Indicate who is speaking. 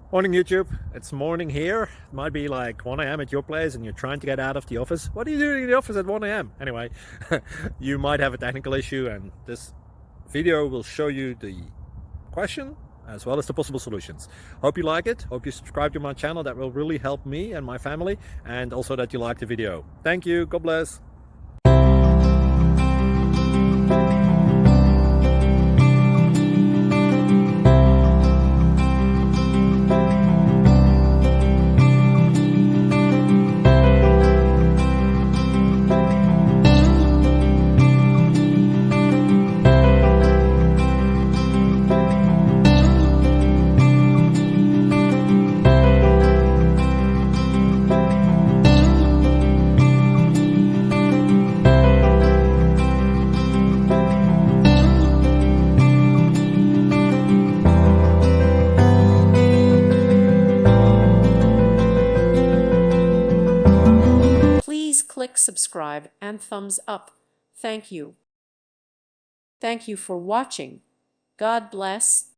Speaker 1: Morning YouTube, it's morning here. It might be like 1 a.m. at your place and you're trying to get out of the office. What are you doing in the office at 1 a.m.? Anyway, you might have a technical issue and this video will show you the question as well as the possible solutions. Hope you like it, hope you subscribe to my channel. That will really help me and my family, and also that you like the video. Thank you, God bless.
Speaker 2: Please click subscribe and thumbs up. Thank you. Thank you for watching. God bless.